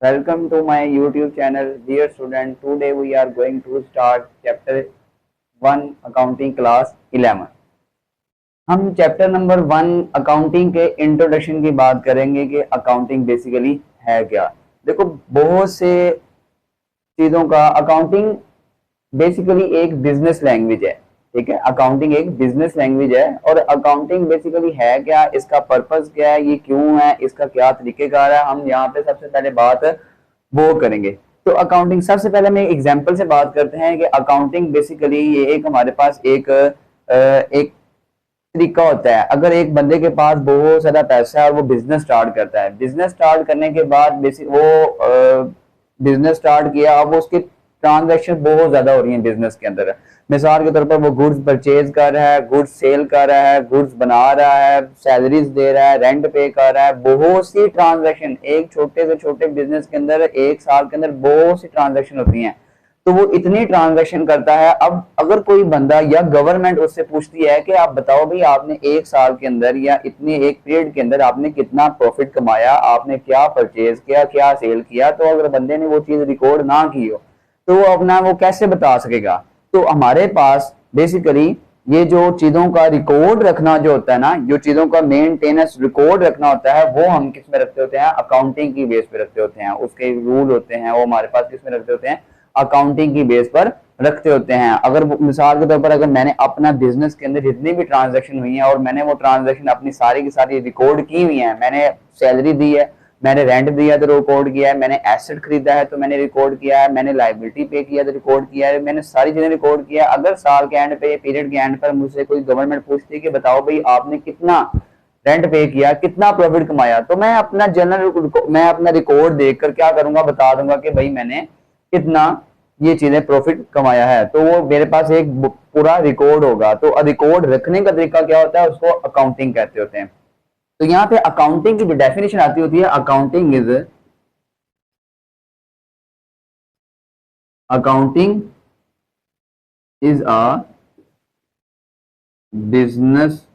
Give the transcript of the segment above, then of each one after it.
Welcome to my YouTube channel, dear student. Today we are going to start chapter 1 accounting class 11. हम chapter number 1 accounting के introduction की बात करेंगे कि accounting basically है क्या। देखो, बहुत से चीज़ों का अकाउंटिंग बेसिकली एक बिजनेस लैंग्वेज है। ठीक है, अकाउंटिंग एक बिजनेस लैंग्वेज है और अकाउंटिंग बेसिकली है क्या, इसका पर्पस क्या है, ये क्यों है, इसका क्या तरीकेकार है, हम यहाँ पे सबसे पहले बात वो करेंगे। तो अकाउंटिंग सबसे पहले हम एक एग्जांपल से बात करते हैं कि अकाउंटिंग बेसिकली ये एक हमारे पास एक तरीका होता है। अगर एक बंदे के पास बहुत ज्यादा पैसा है और वो बिजनेस स्टार्ट करता है, बिजनेस स्टार्ट करने के बाद बेसिक वो बिजनेस स्टार्ट किया, अब उसकी ट्रांजैक्शन बहुत ज्यादा हो रही है बिजनेस के अंदर। मिसाल के तौर पर वो गुड्स परचेज कर रहा है, गुड्स सेल कर रहा है, गुड्स बना रहा है, सैलरीज दे रहा है, रेंट पे कर रहा है, बहुत सी ट्रांजैक्शन एक छोटे से छोटे बिजनेस के अंदर एक साल के अंदर बहुत सी ट्रांजैक्शन होती हैं। तो वो इतनी ट्रांजैक्शन करता है। अब अगर कोई बंदा या गवर्नमेंट उससे पूछती है कि आप बताओ भाई, आपने एक साल के अंदर या इतने एक पीरियड के अंदर आपने कितना प्रॉफिट कमाया, आपने क्या परचेज किया, क्या सेल किया, तो अगर बंदे ने वो चीज रिकॉर्ड ना की हो तो वो अपना वो कैसे बता सकेगा। तो हमारे पास बेसिकली ये जो चीजों का रिकॉर्ड रखना जो होता है ना, जो चीजों का मेंटेनेंस रिकॉर्ड रखना होता है, वो हम किस में रखते होते हैं, अकाउंटिंग की बेस पे रखते होते हैं। उसके रूल होते हैं वो हमारे पास किस में रखते होते हैं, अकाउंटिंग की बेस पर रखते होते हैं। अगर मिसाल के तौर पर अगर मैंने अपना बिजनेस के अंदर जितनी भी ट्रांजैक्शन हुई है और मैंने वो ट्रांजैक्शन अपनी सारी की सारी रिकॉर्ड की हुई है, मैंने सैलरी दी है, मैंने रेंट दिया तो रिकॉर्ड किया है, मैंने एसेट खरीदा है तो मैंने रिकॉर्ड किया है, मैंने लाइबिलिटी पे किया तो रिकॉर्ड किया है, मैंने सारी चीजें रिकॉर्ड किया है। अगर साल के एंड पे, पीरियड के एंड पर मुझसे कोई गवर्नमेंट पूछती है कि बताओ भाई आपने कितना रेंट पे किया, कितना प्रॉफिट कमाया, तो मैं अपना रिकॉर्ड देखकर क्या करूंगा, बता दूंगा कि भाई मैंने कितना ये चीजें प्रॉफिट कमाया है। तो वो मेरे पास एक पूरा रिकॉर्ड होगा। तो रिकॉर्ड रखने का तरीका क्या होता है, उसको अकाउंटिंग कहते होते हैं। तो यहाँ पे अकाउंटिंग की जो डेफिनेशन आती होती है, accounting is a business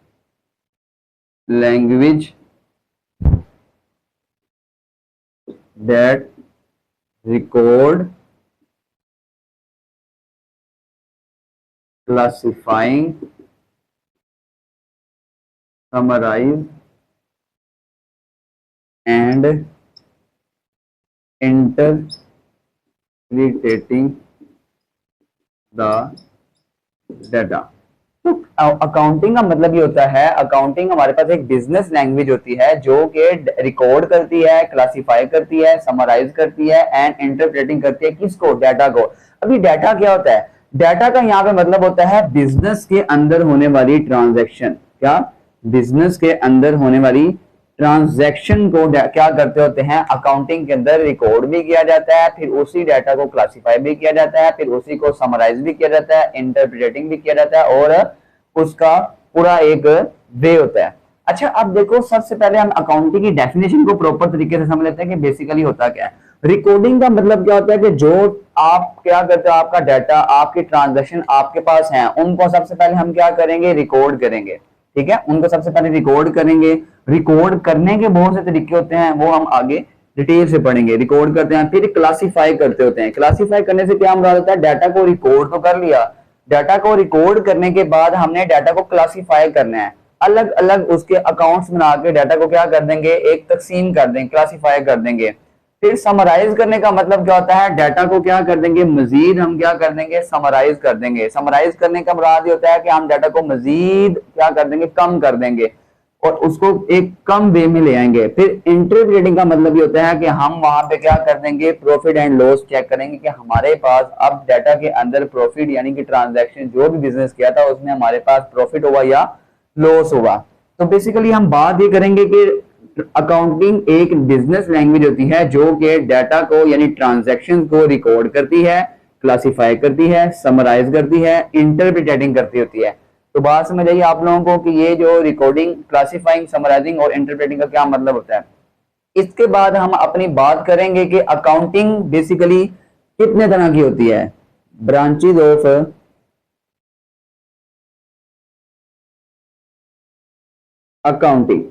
language that record, classifying, summarize and interpreting the data. तो अकाउंटिंग का मतलब ये होता है, अकाउंटिंग हमारे पास एक बिजनेस लैंग्वेज होती है जो कि रिकॉर्ड करती है, क्लासिफाई करती है, समराइज करती है एंड इंटरप्रेटिंग करती है। किसको, डाटा को। अभी डाटा क्या होता है, डाटा का यहाँ पे मतलब होता है बिजनेस के अंदर होने वाली ट्रांजैक्शन। क्या, बिजनेस के अंदर होने वाली ट्रांजैक्शन को क्या करते होते हैं, अकाउंटिंग के अंदर रिकॉर्ड भी किया जाता है, फिर उसी डाटा को क्लासिफाई भी किया जाता है, फिर उसी को समराइज भी किया जाता है, इंटरप्रिटेटिंग भी किया जाता है और उसका पूरा एक वे होता है। अच्छा, अब देखो, सबसे पहले हम अकाउंटिंग की डेफिनेशन को प्रॉपर तरीके से समझ लेते हैं कि बेसिकली होता क्या है। रिकॉर्डिंग का मतलब क्या होता है कि जो आप क्या करते हो, आपका डाटा, आपकी ट्रांजैक्शन आपके पास है, उनको सबसे पहले हम क्या करेंगे, रिकॉर्ड करेंगे। ठीक है, उनको सबसे पहले रिकॉर्ड करेंगे। रिकॉर्ड करने के बहुत से तरीके होते हैं, वो हम आगे डिटेल से पढ़ेंगे। रिकॉर्ड करते हैं, फिर क्लासिफाई करते होते हैं। क्लासिफाई करने से क्या मुराद होता है, डाटा को रिकॉर्ड तो कर लिया, डाटा को रिकॉर्ड करने के बाद हमने डाटा को क्लासिफाई करना है। अलग अलग उसके अकाउंट्स बना के डाटा को क्या कर देंगे, एक तकसीम कर देंगे, क्लासिफाई कर देंगे। फिर समराइज करने का मतलब क्या होता है, डाटा को क्या कर देंगे, मजीद हम क्या कर देंगे, समराइज कर देंगे। समराइज करने का मुराद ये होता है कि हम डाटा को मजीद क्या कर देंगे, कम कर देंगे और उसको एक कम वे में ले आएंगे। फिर इंटरप्रेटिंग का मतलब ये होता है कि हम वहां पे क्या कर देंगे, प्रॉफिट एंड लॉस चेक करेंगे कि हमारे पास अब डाटा के अंदर प्रॉफिट यानी कि ट्रांजैक्शन जो भी बिजनेस किया था उसमें हमारे पास प्रॉफिट होगा या लॉस होगा। तो बेसिकली हम बात ये करेंगे कि अकाउंटिंग एक बिजनेस लैंग्वेज होती है जो कि डाटा को यानी ट्रांजैक्शन को रिकॉर्ड करती है, क्लासिफाई करती है, समराइज करती है, इंटरप्रिटेटिंग करती होती है। तो बात समझ आइए आप लोगों को कि ये जो रिकॉर्डिंग, क्लासिफाइंग, समराइजिंग और इंटरप्रेटिंग का क्या मतलब होता है। इसके बाद हम अपनी बात करेंगे कि अकाउंटिंग बेसिकली कितने तरह की होती है, ब्रांचेज ऑफ अकाउंटिंग।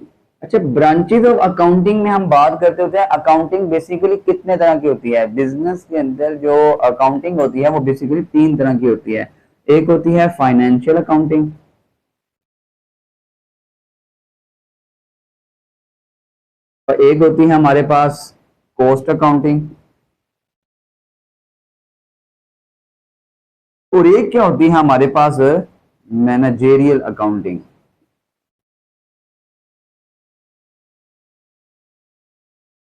अच्छा, ब्रांचेज ऑफ अकाउंटिंग में हम बात करते होते हैं, अकाउंटिंग बेसिकली कितने तरह की होती है? बिजनेस के अंदर जो अकाउंटिंग होती है वो बेसिकली तीन तरह की होती है। एक होती है फाइनेंशियल अकाउंटिंग, और एक होती है हमारे पास कॉस्ट अकाउंटिंग, और एक क्या होती है हमारे पास मैनेजेरियल अकाउंटिंग।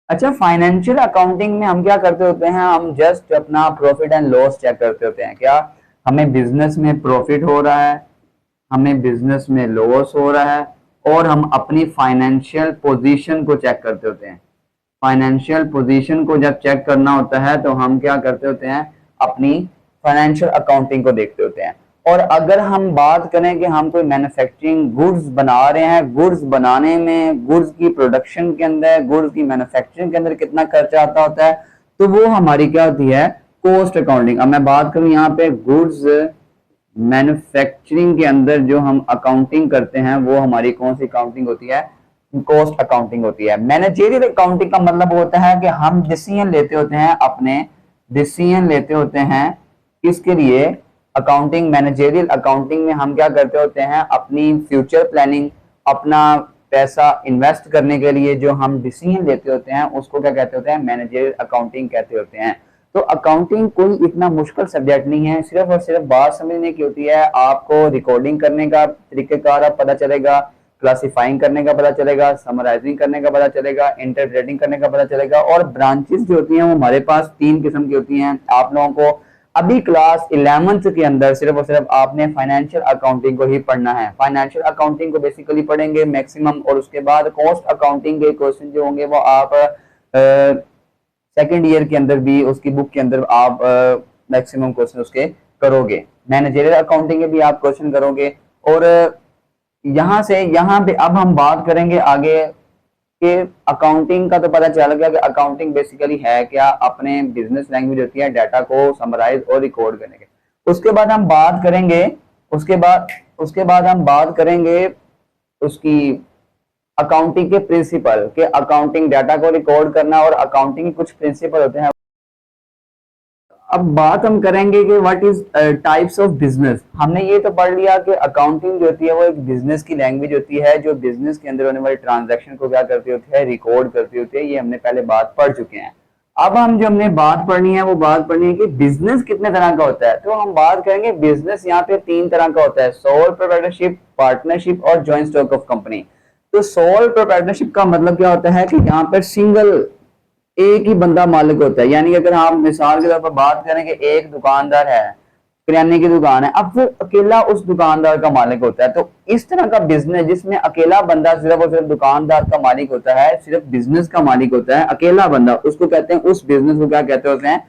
अच्छा, फाइनेंशियल अकाउंटिंग में हम क्या करते होते हैं? हम जस्ट अपना प्रॉफिट एंड लॉस चेक करते होते हैं। क्या हमें बिजनेस में प्रॉफिट हो रहा है, हमें बिजनेस में लॉस हो रहा है, और हम अपनी फाइनेंशियल पोजीशन को चेक करते होते हैं। फाइनेंशियल पोजीशन को जब चेक करना होता है तो हम क्या करते होते हैं? अपनी फाइनेंशियल अकाउंटिंग को देखते होते हैं। और अगर हम बात करें कि हम कोई मैन्युफैक्चरिंग गुड्स बना रहे हैं, गुड्स बनाने में, गुड्स की प्रोडक्शन के अंदर, गुड्स की मैन्युफैक्चरिंग के अंदर कितना खर्चा आता होता है, तो वो हमारी क्या होती है? Cost accounting. अब मैं बात करूं यहाँ पे गुड्स मैन्युफैक्चरिंग के अंदर जो हम अकाउंटिंग करते हैं वो हमारी कौन सी अकाउंटिंग होती है? कॉस्ट अकाउंटिंग होती है। मैनेजेरियल अकाउंटिंग का मतलब होता है कि हम डिसीजन लेते होते हैं, अपने डिसीजन लेते होते हैं किसके लिए? अकाउंटिंग, मैनेजेरियल अकाउंटिंग में हम क्या करते होते हैं? अपनी फ्यूचर प्लानिंग, अपना पैसा इन्वेस्ट करने के लिए जो हम डिसीजन लेते होते हैं उसको क्या कहते होते हैं? मैनेजेरियल अकाउंटिंग कहते होते हैं। तो अकाउंटिंग कोई इतना मुश्किल सब्जेक्ट नहीं है, सिर्फ और सिर्फ बात समझने की होती है। आपको रिकॉर्डिंग करने का तरीकेकार अब पता चलेगा, क्लासिफाइंग करने का पता चलेगा, समराइजिंग करने का पता चलेगा, इंटरप्रेटिंग करने का पता चलेगा। और ब्रांचेस जो होती हैं वो हमारे पास तीन किस्म की होती हैं। आप लोगों को अभी क्लास 11th के अंदर सिर्फ और सिर्फ आपने फाइनेंशियल अकाउंटिंग को ही पढ़ना है। फाइनेंशियल अकाउंटिंग को बेसिकली पढ़ेंगे मैक्सिमम, और उसके बाद कॉस्ट अकाउंटिंग के क्वेश्चन जो होंगे वो आप सेकेंड ईयर के अंदर भी उसकी बुक के अंदर आप मैक्सिमम क्वेश्चन उसके करोगे। मैनेजरियल अकाउंटिंग के भी आप क्वेश्चन करोगे। और यहाँ से यहाँ पे अब हम बात करेंगे आगे कि अकाउंटिंग का तो पता चल गया कि अकाउंटिंग बेसिकली है क्या? अपने बिजनेस लैंग्वेज होती है डाटा को समराइज और रिकॉर्ड करने के। उसके बाद हम बात करेंगे, उसके बाद हम बात करेंगे उसकी अकाउंटिंग के प्रिंसिपल, के अकाउंटिंग डाटा को रिकॉर्ड करना और अकाउंटिंग के कुछ प्रिंसिपल होते हैं। अब बात हम करेंगे कि what is types of business. हमने ये तो पढ़ लिया कि अकाउंटिंग जो होती है वो एक बिजनेस की लैंग्वेज होती है जो बिजनेस के अंदर होने वाले ट्रांजैक्शन को क्या करती होती है? रिकॉर्ड करती होती है। ये हमने पहले बात पढ़ चुके हैं। अब हम जो हमने बात पढ़नी है वो बात पढ़नी है कि बिजनेस कितने तरह का होता है। तो हम बात करेंगे बिजनेस यहाँ पे तीन तरह का होता है: सोल प्रोप्राइटरशिप, पार्टनरशिप और जॉइंट स्टॉक ऑफ कंपनी। तो सोल प्रोप्राइटरशिप का मतलब क्या होता है कि यहाँ पर सिंगल एक ही बंदा मालिक होता है। यानी अगर आप मिसाल के तौर पर बात करें कि एक दुकानदार है, किराने की दुकान है, अब वो अकेला उस दुकानदार का मालिक होता है। तो इस तरह का बिजनेस जिसमें अकेला बंदा सिर्फ और सिर्फ दुकानदार का मालिक होता है, सिर्फ बिजनेस का मालिक होता है, अकेला बंदा, उसको कहते हैं, उस बिजनेस को क्या कहते होते हैं?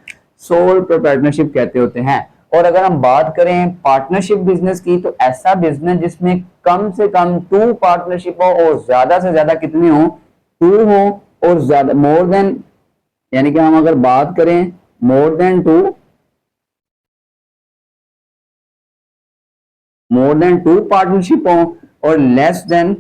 सोल प्रोप्राइटरशिप कहते होते हैं। और अगर हम बात करें पार्टनरशिप बिजनेस की, तो ऐसा बिजनेस जिसमें कम से कम टू पार्टनरशिप हो और ज्यादा से ज्यादा कितने हो? टू हो और ज्यादा, मोर देन, यानी कि हम अगर बात करें more than two, more than two partnership हो और लेस देन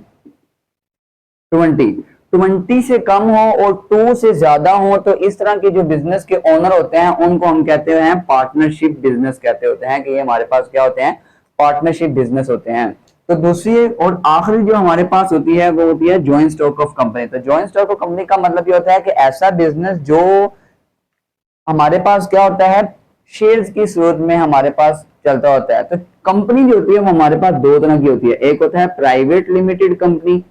20, 20 से कम हो और 2 से ज्यादा हो, तो इस तरह के जो बिजनेस के ओनर होते हैं उनको हम कहते हैं पार्टनरशिप बिजनेस कहते होते हैं कि ये हमारे पास क्या होते हैं? पार्टनरशिप बिजनेस होते हैं। तो दूसरी और आखिरी जो हमारे पास होती है वो होती है जॉइंट स्टॉक ऑफ कंपनी। तो जॉइंट स्टॉक ऑफ कंपनी का मतलब ये होता है कि ऐसा बिजनेस जो हमारे पास क्या होता है? शेयर्स की सूरत में हमारे पास चलता होता है। तो कंपनी जो होती है वो हमारे पास दो तरह की होती है, एक होता है प्राइवेट लिमिटेड कंपनी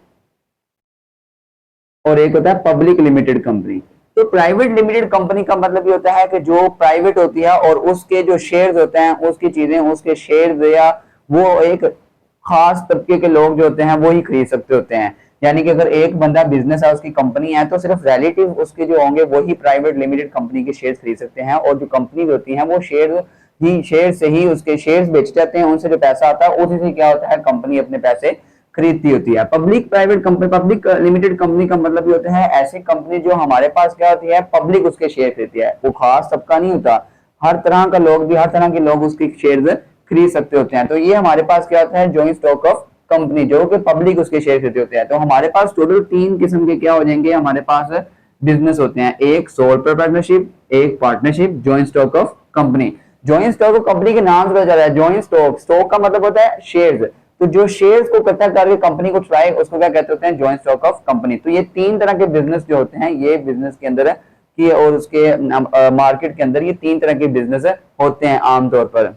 और एक होता है पब्लिक लिमिटेड कंपनी। तो प्राइवेट लिमिटेड कंपनी का मतलब ये होता है कि जो प्राइवेट होती है और उसके जो शेयर्स होते हैं, उसकी चीजें, उसके शेयर्स या वो एक खास तबके के लोग जो होते हैं वो ही खरीद सकते होते हैं। यानी कि अगर एक बंदा बिजनेस है, उसकी कंपनी है, तो सिर्फ रिलेटिव उसके जो होंगे वो ही प्राइवेट लिमिटेड कंपनी के शेयर्स खरीद सकते हैं। और जो कंपनी होती हैं वो शेयर से ही उसके शेयर्स बेच जाते हैं, उनसे जो पैसा आता है उसी से क्या होता है? कंपनी अपने पैसे खरीदती होती है। Public private company, public limited company का मतलब ये होता है ऐसी कंपनी जो हमारे पास क्या होती है? पब्लिक उसके शेयर खरीदती है। वो खास सबका नहीं होता, हर तरह का लोग भी, हर तरह के लोग उसके शेयर खरीद सकते होते हैं। तो ये हमारे पास क्या होता है? जॉइंट स्टॉक ऑफ कंपनी, जो कि पब्लिक उसके शेयर खरीदते होते हैं। तो हमारे पास टोटल 3 किस्म के क्या हो जाएंगे हमारे पास बिजनेस होते हैं, एक सोल प्रोप्राइटरशिप, एक partnership, joint stock of company. Joint stock of company के नाम से पता चल रहा है, जॉइंट स्टॉक, स्टॉक का मतलब होता है शेयर्स, तो जो शेयर्स को इकट्ठा करके कंपनी को चलाए उसको क्या कहते होते हैं, जॉइंट स्टॉक ऑफ कंपनी। तो ये 3 तरह के बिजनेस जो होते हैं, ये बिजनेस के अंदर कि और उसके मार्केट के अंदर ये 3 तरह के बिजनेस होते हैं आमतौर पर।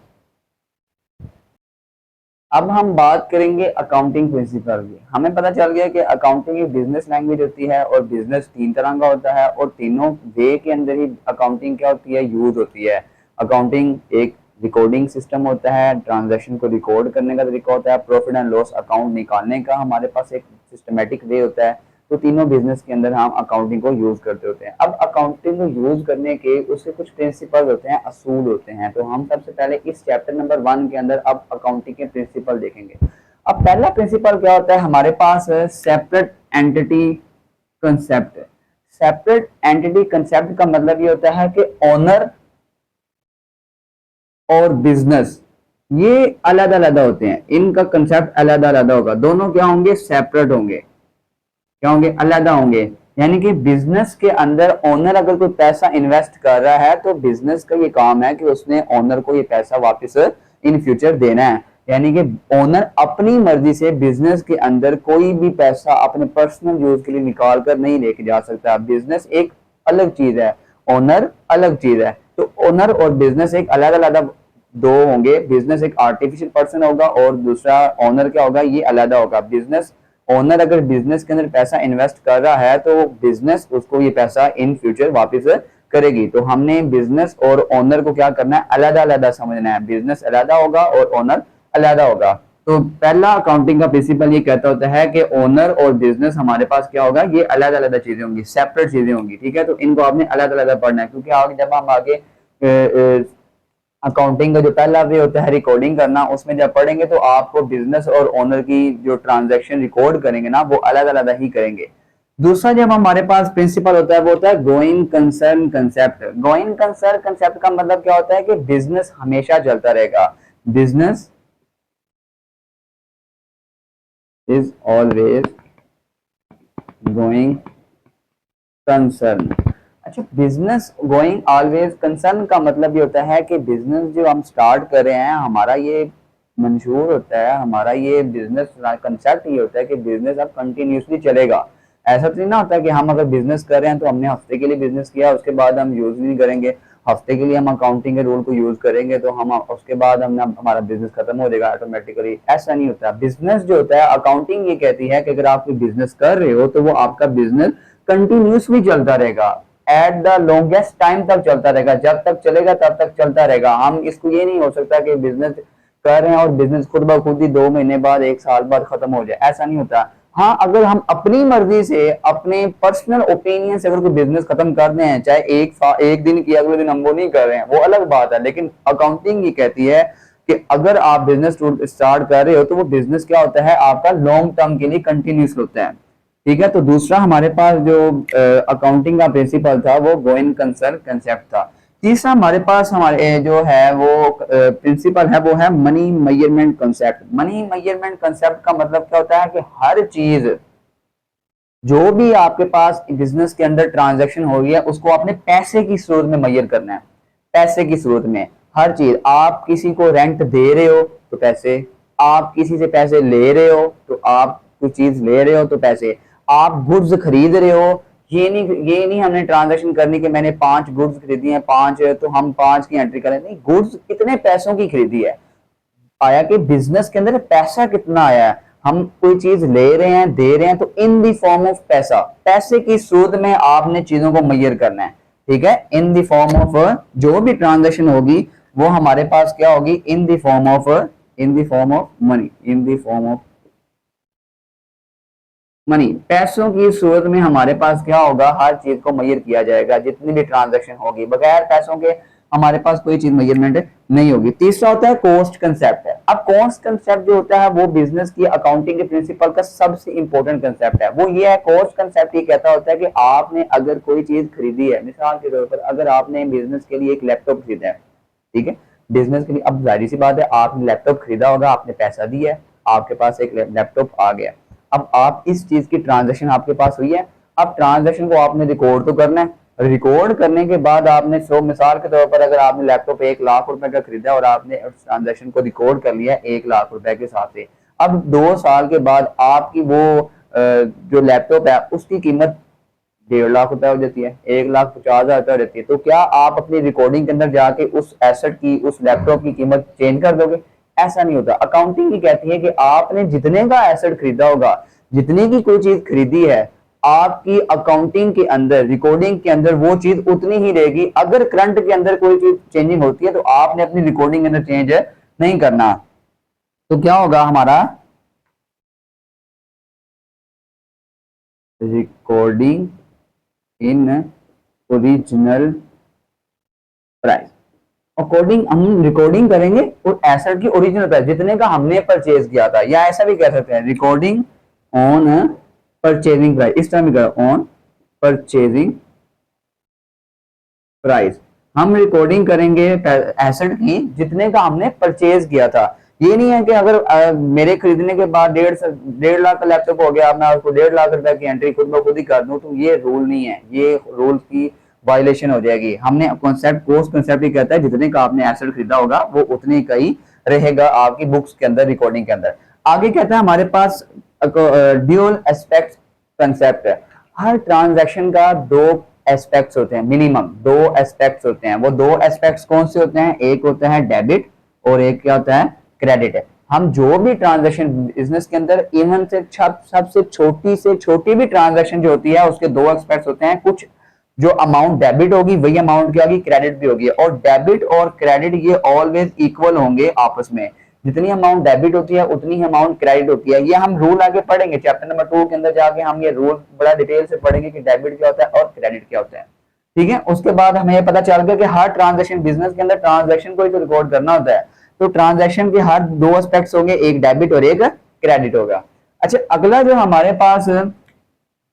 अब हम बात करेंगे अकाउंटिंग प्रिंसिपल की। हमें पता चल गया कि अकाउंटिंग एक बिजनेस लैंग्वेज होती है और बिजनेस 3 तरह का होता है और तीनों वे के अंदर ही अकाउंटिंग क्या होती है, यूज होती है। अकाउंटिंग एक रिकॉर्डिंग सिस्टम होता है, ट्रांजैक्शन को रिकॉर्ड करने का तरीका होता है, प्रॉफिट एंड लॉस अकाउंट निकालने का हमारे पास एक सिस्टमेटिक वे होता है। तो तीनों बिजनेस के अंदर हम अकाउंटिंग को यूज करते होते हैं। अब अकाउंटिंग को यूज करने के उसके कुछ प्रिंसिपल होते हैं, असूल होते हैं। तो हम सबसे पहले इस चैप्टर नंबर 1 के अंदर अब अकाउंटिंग के प्रिंसिपल देखेंगे। अब पहला प्रिंसिपल क्या होता है हमारे पास, separate entity concept. Separate entity concept का मतलब ये होता है कि ओनर और बिजनेस ये अलग अलग होते हैं, इनका कंसेप्ट अलग अलग होगा, दोनों क्या होंगे, सेपरेट होंगे। क्या होंगे, अलग होंगे। यानी कि बिजनेस के अंदर ओनर अगर कोई पैसा इन्वेस्ट कर रहा है तो बिजनेस का ये काम है कि उसने ओनर को ये पैसा वापस इन फ्यूचर देना है। यानी कि ओनर अपनी मर्जी से बिजनेस के अंदर कोई भी पैसा अपने पर्सनल यूज के लिए निकाल कर नहीं लेके जा सकता। बिजनेस एक अलग चीज है, ओनर अलग चीज है। तो ओनर और बिजनेस एक अलग अलग दो होंगे। बिजनेस एक आर्टिफिशियल पर्सन होगा और दूसरा ओनर क्या होगा, ये अलग होगा। बिजनेस ओनर अगर बिजनेस के अंदर पैसा इन्वेस्ट कर रहा है तो बिजनेस उसको ये पैसा इन फ्यूचर वापस करेगी। तो हमने बिजनेस और ओनर को क्या करना है, अलग अलग समझना है। बिजनेस अलग होगा और ओनर अलग होगा। तो पहला अकाउंटिंग का प्रिंसिपल ये कहता होता है कि ओनर और बिजनेस हमारे पास क्या होगा, ये अलग अलग चीजें होंगी, सेपरेट चीजें होंगी। ठीक है, तो इनको आपने अलग अलग पढ़ना है, क्योंकि आगे जब हम आगे अकाउंटिंग का जो पहला वे होता है रिकॉर्डिंग करना, उसमें जब पढ़ेंगे तो आपको बिजनेस और ओनर की जो ट्रांजैक्शन रिकॉर्ड करेंगे ना, वो अलग अलग ही करेंगे। दूसरा जब हमारे पास प्रिंसिपल होता है वो होता है going concern concept. Going concern concept का मतलब क्या होता है कि बिजनेस हमेशा चलता रहेगा। Business is always going concern. अच्छा, बिजनेस गोइंग ऑलवेज कंसर्न का मतलब ये होता है कि बिजनेस जो हम स्टार्ट कर रहे हैं, हमारा ये मंशूर होता है, हमारा ये बिजनेस कंसेप्ट ये होता है कि बिजनेस अब कंटिन्यूसली चलेगा। ऐसा तो नहीं होता कि हम अगर बिजनेस कर रहे हैं तो हमने हफ्ते के लिए बिजनेस किया, उसके बाद हम यूज नहीं करेंगे। हफ्ते के लिए हम अकाउंटिंग के रूल को यूज करेंगे तो हम उसके बाद हमने हमारा बिजनेस खत्म हो जाएगा ऑटोमेटिकली। ऐसा नहीं होता। बिजनेस जो होता है, अकाउंटिंग ये कहती है कि अगर आप कोई बिजनेस कर रहे हो तो वो आपका बिजनेस कंटिन्यूसली चलता रहेगा, एट द लॉन्गेस्ट टाइम तक चलता रहेगा। जब तक चलेगा तब तक चलता रहेगा। हम इसको ये नहीं हो सकता कि बिजनेस कर रहे हैं और बिजनेस खुद ब खुद ही 2 महीने बाद 1 साल बाद खत्म हो जाए, ऐसा नहीं होता। हाँ, अगर हम अपनी मर्जी से अपने पर्सनल ओपिनियन से अगर कोई बिजनेस खत्म कर दें, चाहे एक दिन की अगले दिन हम वो नहीं कर रहे हैं, वो अलग बात है। लेकिन अकाउंटिंग ये कहती है कि अगर आप बिजनेस स्टार्ट कर रहे हो तो वो बिजनेस क्या होता है, आपका लॉन्ग टर्म के लिए कंटिन्यूस होता है। ठीक है, तो दूसरा हमारे पास जो अकाउंटिंग का प्रिंसिपल था वो गोइंग कंसर्न कंसेप्ट था। तीसरा हमारे पास हमारे जो है वो प्रिंसिपल है वो है money measurement concept. Money measurement concept का मतलब क्या होता है कि हर चीज जो भी आपके पास बिजनेस के अंदर ट्रांजैक्शन हो रही है उसको आपने पैसे की सूरत में मेजर करना है। पैसे की सूरत में हर चीज, आप किसी को रेंट दे रहे हो तो पैसे, आप किसी से पैसे ले रहे हो तो आप कोई चीज ले रहे हो तो पैसे, आप गुड्स खरीद रहे हो, ये नहीं हमने ट्रांजैक्शन करनी कि मैंने 5 गुड्स खरीदी हैं, 5 तो हम 5 की एंट्री करें। नहीं, गुड्स कितने पैसों की खरीदी है, आया कि बिजनेस के अंदर पैसा कितना आया है। हम कोई चीज ले रहे हैं, दे रहे हैं, तो इन दी फॉर्म ऑफ पैसा, पैसे की सूरत में आपने चीजों को मेजर करना है। ठीक है, इन दी फॉर्म ऑफ जो भी ट्रांजैक्शन होगी वो हमारे पास क्या होगी, in the form of money, in the form of money, पैसों की सूरत में हमारे पास क्या होगा, हर चीज को मेजर किया जाएगा। जितनी भी ट्रांजैक्शन होगी बगैर पैसों के हमारे पास कोई चीज मेजरमेंट नहीं होगी। तीसरा होता है कॉस्ट कंसेप्ट है। अब कॉस्ट कंसेप्ट जो होता है वो बिजनेस की अकाउंटिंग के प्रिंसिपल का सबसे इंपॉर्टेंट कंसेप्ट है। वो ये है, कॉस्ट कंसेप्ट ये कहता होता है कि आपने अगर कोई चीज खरीदी है, मिसाल के तौर पर अगर आपने बिजनेस के लिए एक लैपटॉप खरीदा है, ठीक है, बिजनेस के लिए, अब जाहिर सी बात है आपने लैपटॉप खरीदा होगा, आपने पैसा दिया है, आपके पास एक लैपटॉप आ गया। अब आप इस चीज की ट्रांजैक्शन आपके पास हुई है, अब ट्रांजैक्शन को आपने रिकॉर्ड तो करना है। रिकॉर्ड करने के बाद आपने सो मिसाल के तौर पर अगर आपने लैपटॉप 1 लाख रुपए का खरीदा और आपने उस ट्रांजैक्शन को रिकॉर्ड कर लिया 1 लाख रुपए के हिसाब से, अब 2 साल के बाद आपकी वो जो लैपटॉप है उसकी कीमत 1.5 लाख रुपए हो जाती है, 1,50,000 रुपए हो जाती है। तो क्या आप अपनी रिकॉर्डिंग के अंदर जाके उस एसेट की, उस लैपटॉप की कीमत चेंज कर दोगे? ऐसा नहीं होता। अकाउंटिंग ये कहती है कि आपने जितने का एसेट खरीदा होगा, जितने की कोई चीज खरीदी है, आपकी अकाउंटिंग के अंदर, रिकॉर्डिंग के अंदर वो चीज उतनी ही रहेगी। अगर करंट के अंदर कोई चीज चेंजिंग होती है तो आपने अपनी रिकॉर्डिंग के अंदर चेंज नहीं करना। तो क्या होगा हमारा recording in original price. According हम रिकॉर्डिंग करेंगे और एसेट की ओरिजिनल प्राइस जितने का हमने परचेज किया था, या ऐसा भी कह सकते हैं रिकॉर्डिंग ऑन परचेजिंग प्राइस, इस तरह भी करें ऑन परचेजिंग प्राइस। हम रिकॉर्डिंग करेंगे एसेट की जितने का हमने परचेज किया था। ये नहीं है कि अगर मेरे खरीदने के बाद 1.5 लाख का लैपटॉप हो गया, मैं उसको 1.5 लाख रुपए की एंट्री खुद ब खुद ही कर दूं, तो ये रूल नहीं है, ये रूल की वायलेशन हो जाएगी। हमने कॉन्सेप्ट, कोर्स कॉन्सेप्ट ही कहता है जितने का आपने एसेट खरीदा होगा वो उतने का ही रहेगा आपकी बुक्स के अंदर, रिकॉर्डिंग के अंदर। आगे कहता है हमारे पास ड्यूअल एस्पेक्ट कंसेप्ट है। हर ट्रांजैक्शन का दो एस्पेक्ट्स होते हैं, मिनिमम 2 एस्पेक्ट्स होते हैं। वो 2 एस्पेक्ट्स कौन से होते हैं? एक होता है डेबिट और एक क्या होता है? क्रेडिट है। हम जो भी ट्रांजैक्शन बिजनेस के अंदर, इवन से सबसे छोटी से छोटी भी ट्रांजैक्शन जो होती है उसके 2 एस्पेक्ट्स होते हैं। कुछ जो अमाउंट डेबिट होगी वही अमाउंट क्या होगी? क्रेडिट भी होगी। और डेबिट और क्रेडिट ये ऑलवेज इक्वल होंगे आपस में। जितनी अमाउंट डेबिट होती है उतनी ही अमाउंट क्रेडिट होती है। ये हम रूल आगे पढ़ेंगे चैप्टर नंबर 2 के अंदर जाके, हम ये रूल बड़ा डिटेल से पढ़ेंगे कि डेबिट क्या होता है और क्रेडिट क्या होता है। ठीक है, उसके बाद हमें ये पता चल गया कि हर ट्रांजैक्शन, बिजनेस के अंदर ट्रांजैक्शन को ही तो रिकॉर्ड करना होता है, तो ट्रांजैक्शन के हर 2 एस्पेक्ट्स होंगे, एक डेबिट और एक क्रेडिट होगा। अच्छा, अगला जो हमारे पास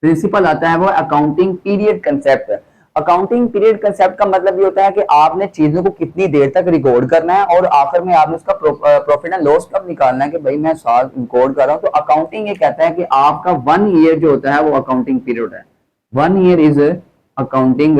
प्रिंसिपल आता है वो अकाउंटिंग पीरियड कंसेप्ट है। अकाउंटिंग पीरियड कंसेप्ट का मतलब ये होता है कि आपने चीजों को कितनी देर तक रिकॉर्ड करना है और आखिर में आपने उसका प्रॉफिट एंड लॉस कब निकालना है कि भाई मैं साल रिकॉर्ड कर रहा हूं। तो अकाउंटिंग ये कहता है कि आपका 1 ईयर जो होता है वो अकाउंटिंग पीरियड है। 1 ईयर इज अकाउंटिंग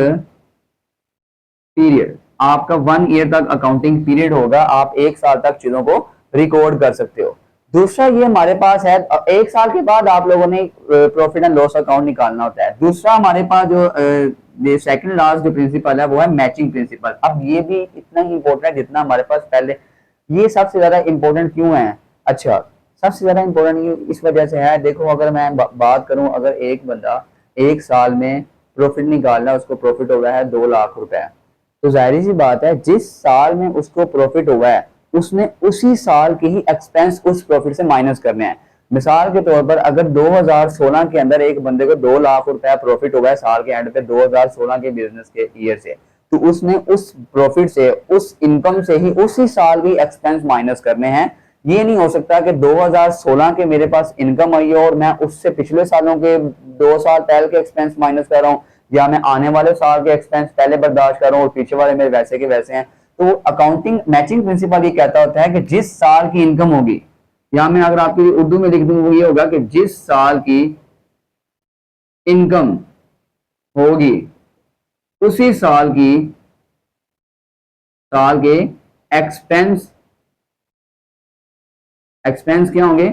पीरियड। आपका 1 ईयर तक अकाउंटिंग पीरियड होगा, आप 1 साल तक चीजों को रिकॉर्ड कर सकते हो। दूसरा ये हमारे पास है 1 साल के बाद आप लोगों ने प्रॉफिट एंड लॉस अकाउंट निकालना होता है। दूसरा हमारे पास जो सेकंड लास्ट जो प्रिंसिपल है वो है मैचिंग प्रिंसिपल। अब ये भी इतना ही इंपॉर्टेंट है जितना हमारे पास पहले। ये सबसे ज्यादा इंपॉर्टेंट क्यों है? अच्छा, सबसे ज्यादा इंपॉर्टेंट ये इस वजह से है, देखो अगर मैं बात करूं, अगर एक बंदा 1 साल में प्रॉफिट निकालना, उसको प्रॉफिट हो रहा है 2 लाख रुपए, तो जाहिर सी बात है जिस साल में उसको प्रॉफिट हुआ है उसने उसी साल के ही एक्सपेंस उस प्रॉफिट से माइनस करने हैं। मिसाल के तौर पर अगर 2016 के अंदर एक बंदे को 2 लाख रुपया प्रॉफिट हुआ है साल के एंड पे 2016 के बिजनेस के ईयर से, तो उसने उस प्रॉफिट से, उस इनकम से ही उसी साल भी एक्सपेंस माइनस करने हैं। ये नहीं हो सकता कि 2016 के मेरे पास इनकम आई है और मैं उससे पिछले सालों के 2 साल पहले के एक्सपेंस माइनस कर रहा हूँ, या मैं आने वाले साल के एक्सपेंस पहले बर्दाश्त कर रहा हूँ और पीछे वाले मेरे वैसे के वैसे हैं। तो अकाउंटिंग मैचिंग प्रिंसिपल ये कहता होता है कि जिस साल की इनकम होगी, या मैं अगर आपके लिए उर्दू में लिख दूं वो ये होगा कि जिस साल की इनकम होगी उसी साल के एक्सपेंस क्या होंगे?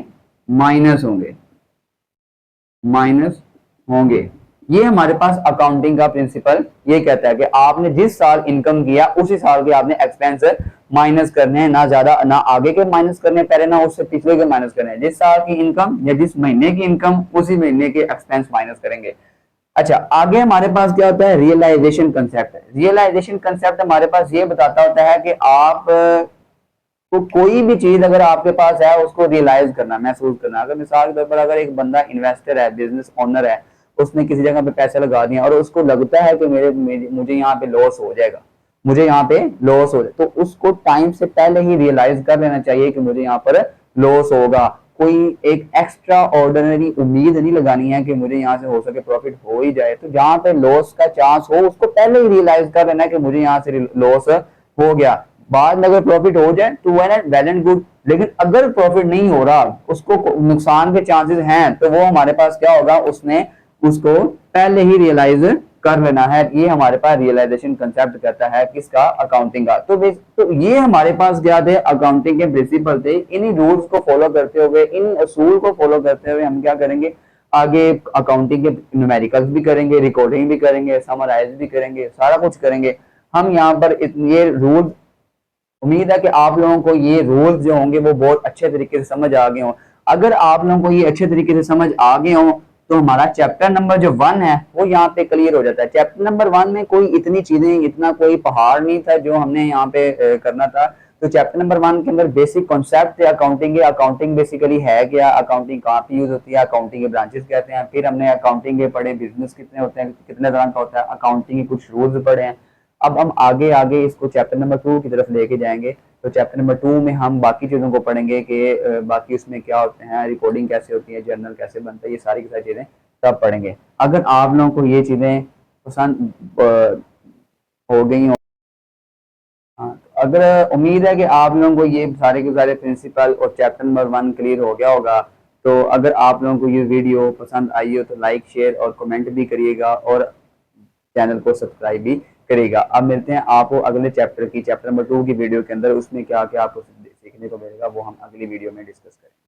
माइनस होंगे। ये हमारे पास अकाउंटिंग का प्रिंसिपल ये कहता है कि आपने जिस साल इनकम किया उसी साल के आपने एक्सपेंस माइनस करने हैं, ना ज्यादा ना आगे के माइनस करने हैं पहले, ना उससे पिछले के माइनस करने हैं। जिस साल की इनकम या जिस महीने की इनकम उसी महीने के एक्सपेंस माइनस करेंगे। अच्छा, आगे हमारे पास क्या होता है? रियलाइजेशन कंसेप्ट है। रियलाइजेशन कंसेप्ट हमारे पास ये बताता होता है कि आप को कोई भी चीज अगर आपके पास है उसको रियलाइज करना, महसूस करना। अगर मिसाल के तौर पर अगर एक बंदा इन्वेस्टर है, बिजनेस ओनर है, उसने किसी जगह पे पैसे लगा दिए और उसको लगता है कि मुझे यहाँ पे लॉस हो जाएगा, तो उसको टाइम से पहले ही रियलाइज कर लेना चाहिए कि मुझे यहाँ पर लॉस होगा। कोई एक एक्स्ट्रा ऑर्डिनरी उम्मीद नहीं लगानी है कि मुझे यहाँ से हो सके प्रॉफिट हो ही जाए। तो जहाँ पे लॉस का चांस हो उसको पहले ही रियलाइज कर लेना है कि मुझे यहाँ से लॉस हो गया। बाद में अगर प्रॉफिट हो जाए तो वो है ना वेल एंड गुड, लेकिन अगर प्रॉफिट नहीं हो रहा, उसको नुकसान के चांसेस हैं, तो वो हमारे पास क्या होगा, उसने उसको पहले ही रियलाइज कर लेना है। ये हमारे पास रियलाइजेशन कंसेप्ट कहता है किसका, अकाउंटिंग का। तो ये हमारे पास क्या थे, अकाउंटिंग के प्रिंसिपल थे। इन्हीं रूल्स को फॉलो करते हुए, इन असूल को फॉलो करते हुए हम क्या करेंगे, आगे अकाउंटिंग के न्यूमेरिकल्स भी करेंगे, रिकॉर्डिंग भी करेंगे, समराइज भी करेंगे, सारा कुछ करेंगे हम यहाँ पर। ये रूल, उम्मीद है कि आप लोगों को ये रूल्स जो होंगे वो बहुत अच्छे तरीके से समझ आ गए हों। अगर आप लोगों को ये अच्छे तरीके से समझ आ गए हों तो हमारा चैप्टर नंबर जो 1 है वो यहाँ पे क्लियर हो जाता है। चैप्टर नंबर 1 में कोई इतनी चीजें, इतना कोई पहाड़ नहीं था जो हमने यहाँ पे करना था। तो चैप्टर नंबर 1 के अंदर बेसिक कॉन्सेप्ट है अकाउंटिंग के। अकाउंटिंग बेसिकली है क्या, अकाउंटिंग कहाँ पे यूज होती है, अकाउंटिंग के ब्रांचेस कहते हैं। फिर हमने अकाउंटिंग के पढ़े, बिजनेस कितने होते हैं, कितने तरह का होता है, अकाउंटिंग के कुछ रूल्स पढ़े हैं। अब हम आगे आगे इसको चैप्टर नंबर 2 की तरफ लेके जाएंगे। तो चैप्टर नंबर 2 में हम बाकी चीज़ों को पढ़ेंगे कि बाकी उसमें क्या होते हैं, रिकॉर्डिंग कैसे होती है, जर्नल कैसे बनता है, ये सारी की सारी चीज़ें सब पढ़ेंगे। अगर आप लोगों को ये चीज़ें पसंद हो गई हो, हाँ, तो अगर उम्मीद है कि आप लोगों को ये सारे के सारे प्रिंसिपल और चैप्टर नंबर 1 क्लियर हो गया होगा। तो अगर आप लोगों को ये वीडियो पसंद आई हो तो लाइक, शेयर और कमेंट भी करिएगा और चैनल को सब्सक्राइब भी करेगा। अब मिलते हैं आपको अगले चैप्टर की, चैप्टर नंबर 2 की वीडियो के अंदर। उसमें क्या क्या आपको सीखने को मिलेगा वो हम अगली वीडियो में डिस्कस करेंगे।